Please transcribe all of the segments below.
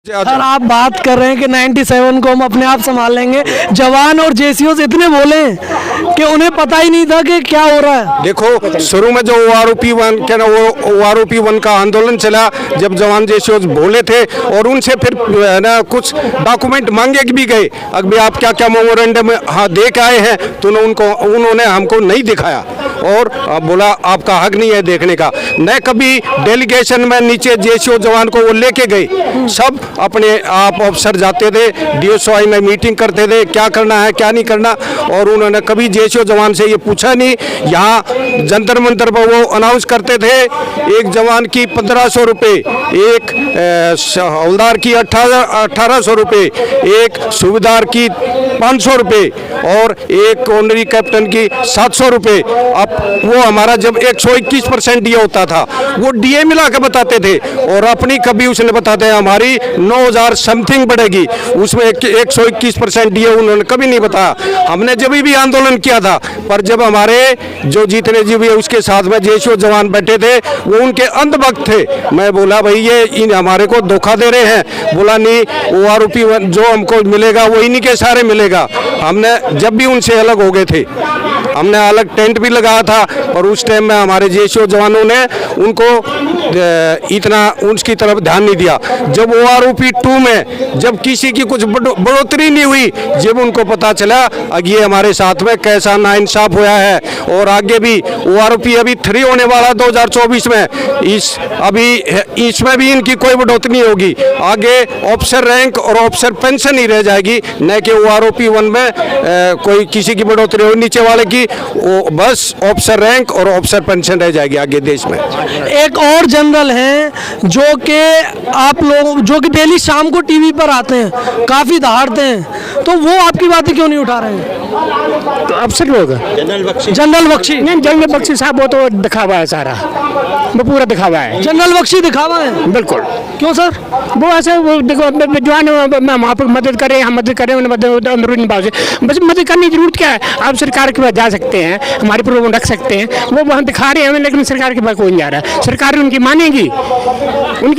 Sir आप बात कर रहे हैं कि 97 को हम अपने आप संभाल लेंगे। जवान और जेसीओ से इतने बोले कि उन्हें पता ही नहीं था कि क्या हो रहा है। देखो शुरू में जो OROP 1 क्या ना वो OROP 1 का आंदोलन चला, जब जवान जेसीओ बोले थे और उनसे फिर ना कुछ डॉक्यूमेंट मांगे भी गए, अभी आप क्या क्या मेमोरेंडम हाँ दे के आए हैं, तो उन्होंने हमको नहीं दिखाया और बोला आपका हक नहीं है देखने का। न कभी डेलीगेशन में नीचे जेसीओ जवान को वो लेके गए, सब अपने आप अफसर जाते थे, DSOI में मीटिंग करते थे क्या करना है क्या नहीं करना, और उन्होंने कभी जेसीओ जवान से ये पूछा नहीं। यहाँ जंतर मंतर पर वो अनाउंस करते थे एक जवान की 1500 रुपये, एक हवलदार की 1800 रुपये, एक सूबेदार की 500 रुपये और एक ऑनरी कैप्टन की 700 रुपये। अब वो हमारा जब 121% डीए होता था वो डीए मिला के बताते थे, और अपनी कभी उसने बताते हैं हमारी 9000 समथिंग बढ़ेगी, उसमें 121% डीए उन्होंने कभी नहीं बताया। हमने जब भी आंदोलन किया था, पर जब हमारे जो जीतने जी भी उसके साथ में जेसीओ जवान बैठे थे वो उनके अंधभक्त थे। मैं बोला भाई ये इन हमारे को धोखा दे रहे हैं, बोला नहीं OROP 1 जो हमको मिलेगा वो इन्हीं के सारे मिलेगा। हमने जब भी उनसे अलग हो गए थे, हमने अलग टेंट भी लगाया था, पर उस टाइम में हमारे जेसीओ जवानों ने उनको इतना उसकी तरफ ध्यान नहीं दिया। जब OROP 2 में जब किसी की कुछ बढ़ोतरी नहीं हुई, जब उनको पता चला ये हमारे साथ में कैसा नाइंसाफ हुआ है, और आगे भी OROP अभी 3 होने वाला 2024 में, इसमें भी इनकी कोई बढ़ोतरी नहीं होगी। आगे ऑफिसर रैंक और ऑफिसर पेंशन ही रह जाएगी, न कि OROP 1 में कोई किसी की बढ़ोतरी हो, नीचे वाले की बस ऑफिसर रैंक और ऑफिसर पेंशन रह जाएगी आगे देश में। एक और जनरल हैं जो कि आप लोग जो कि डेली शाम को टीवी पर आते हैं, काफ़ी दहाड़ते हैं, तो वो आपकी बातें क्यों नहीं उठा रहे हैं? तो अफसर लोग जनरल बख्शी नहीं, जनरल बख्शी साहब वो तो दिखावा है, सारा वो पूरा दिखावा है। जनरल बख्शी दिखावा है? बिल्कुल। क्यों सर? वो ऐसे वो देखो जवान वहाँ पर मदद करें, हम मदद करें, उन्हें अंदरूनी भाव से बस मदद करने की जरूरत क्या है। आप सरकार के पास जा सकते हैं, हमारे पर वो रख सकते हैं, वो वहाँ दिखा रहे हैं, लेकिन सरकार के पास कोई नहीं जा रहा है। सरकार उनकी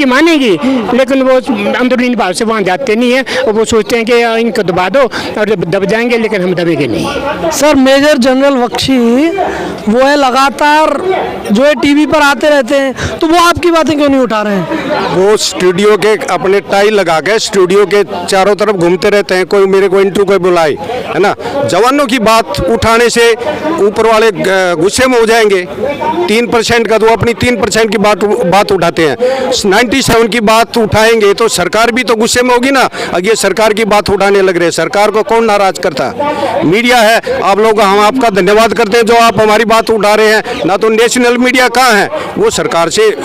मानेगी लेकिन वो अंदरूनी भाव से वहाँ जाते नहीं है, और वो सोचते हैं कि इनको दबा दो और दब जाएंगे, लेकिन हम दबेंगे नहीं। सर मेजर जनरल बख्शी वो है लगातार जो है टीवी पर आते रहते हैं, तो वो आपकी बातें क्यों नहीं उठा रहे हैं? वो स्टूडियो के अपने टाई लगा के स्टूडियो के चारों तरफ घूमते रहते हैं, कोई मेरे को इंटरव्यू कोई बुलाए, है ना। जवानों की बात उठाने से ऊपर वाले गुस्से में हो जाएंगे। 3% का तो अपनी 3% की बात उठाते हैं, 97 की बात उठाएंगे तो सरकार भी तो गुस्से में होगी ना। अगर सरकार की बात उठाने लग रहे हैं, सरकार को कौन नाराज करता है? मीडिया है, आप लोग हम आपका धन्यवाद करते हैं जो आप हमारी बात उठा रहे हैं, ना तो नेशनल मीडिया कहाँ है, वो सरकार से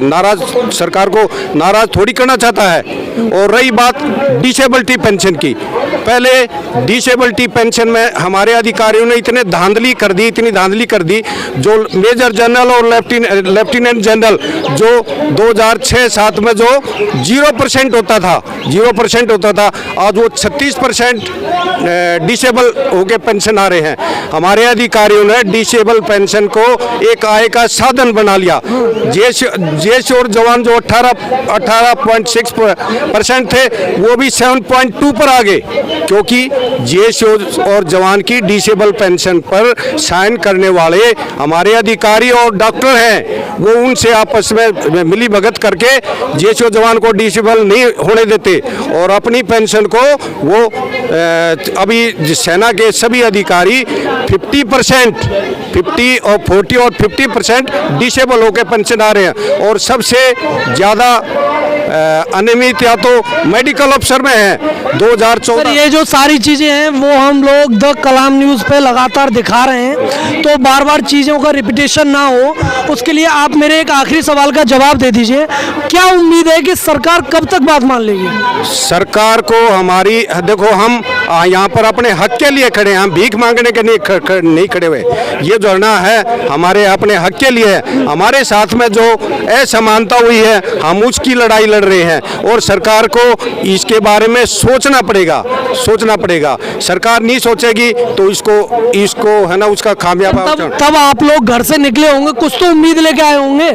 नाराज, सरकार को नाराज थोड़ी करना चाहता है। और रही बात डिसेबिलिटी पेंशन की, पहले डिसेबिलिटी पेंशन में हमारे अधिकारियों ने इतनी धांधली कर दी, जो मेजर जनरल और लेफ्टिनेंट जनरल जो 2006-7 में जो 0% होता था, आज वो 36% डिसेबल होके पेंशन आ रहे हैं। हमारे अधिकारियों ने डिसेबल पेंशन को एक आय का साधन बना लिया। जेश और जवान जो 18.6% थे वो भी 7.2 पर आ गए, क्योंकि जेश और जवान की डिसेबल पेंशन पर साइन करने वाले हमारे अधिकारी और डॉक्टर हैं, वो उनसे आपस में मिली भगत करके जेश और जवान को डिसेबल नहीं होने देते, और अपनी पेंशन को वो अभी सेना के सभी अधिकारी 50% 50 और 40 और 50% डिसेबल होकर पेंशन आ रहे हैं। और सबसे ज़्यादा अनियमित या तो मेडिकल अफसर में है 2014। ये जो सारी चीज़ें हैं वो हम लोग द कलाम न्यूज़ पे लगातार दिखा रहे हैं, तो बार बार चीज़ों का रिपीटेशन ना हो उसके लिए आप मेरे एक आखिरी सवाल का जवाब दे दीजिए। क्या उम्मीद है कि सरकार कब तक बात मान लेगी? सरकार को हमारी, देखो हम यहाँ पर अपने हक के लिए खड़े हैं, हम भीख मांगने के नहीं खड़े हुए। ये लिए जो ना है हमारे अपने हक के लिए है। हमारे साथ में जो असमानता हुई है हम उसकी लड़ाई लड़ रहे हैं और सरकार को इसके बारे में सोचना पड़ेगा। सरकार नहीं सोचेगी तो इसको है ना उसका खामियाबा तब आप लोग घर से निकले होंगे, कुछ तो उम्मीद लेके आए होंगे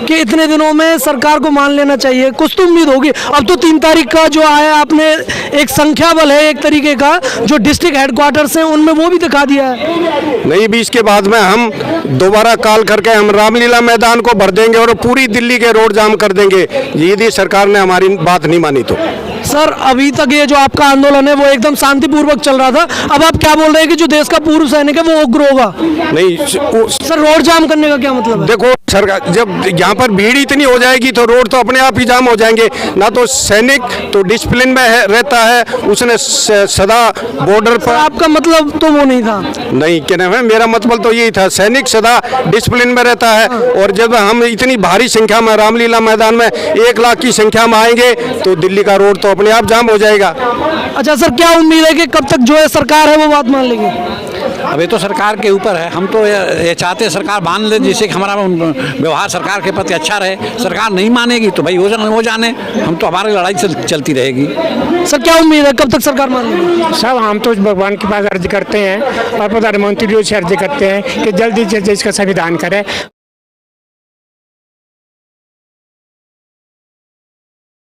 कि इतने दिनों में सरकार को मान लेना चाहिए, कुछ तो उम्मीद होगी। अब तो 3 तारीख का जो आया आपने एक संख्या बल है एक तरीके का, जो डिस्ट्रिक्ट हेडक्वार्टर्स हैं उनमें वो भी दिखा दिया है। नहीं, 20 के बाद में हम दोबारा कॉल करके हम रामलीला मैदान को भर देंगे और पूरी दिल्ली के रोड जाम कर देंगे यदि सरकार ने हमारी बात नहीं मानी तो। सर अभी तक ये जो आपका आंदोलन है वो एकदम शांतिपूर्वक चल रहा था, अब आप क्या बोल रहे हैं कि जो देश का पूर्व सैनिक है वो उग्र होगा? नहीं सर रोड जाम करने का क्या मतलब है? देखो सरकार जब यहाँ पर भीड़ इतनी हो जाएगी तो रोड तो अपने आप ही जाम हो जाएंगे। ना तो सैनिक तो डिसिप्लिन में रहता है, उसने सदा बॉर्डर पर। आपका मतलब तो वो नहीं था? नहीं, क्या नाम है, मेरा मतलब तो यही था, सैनिक सदा डिसिप्लिन में रहता है। और जब हम इतनी भारी संख्या में रामलीला मैदान में 1 लाख की संख्या में आएंगे तो दिल्ली का रोड तो अपने आप जाम हो जाएगा। अच्छा सर, क्या उम्मीद है कि कब तक जो है सरकार है वो बात मान लेगी? अभी तो सरकार के ऊपर है, हम तो ये चाहते हैं सरकार मान ले, जिससे कि हमारा व्यवहार सरकार के प्रति अच्छा रहे। सरकार नहीं मानेगी तो भाई वो जाने, हम तो हमारी लड़ाई चलती रहेगी। सर क्या उम्मीद है कब तक सरकार मान लेगी? सब हम तो भगवान के पास अर्जी करते हैं और प्रधानमंत्री जी से अर्जी करते हैं कि जल्दी से जल्दी इसका संविधान करें।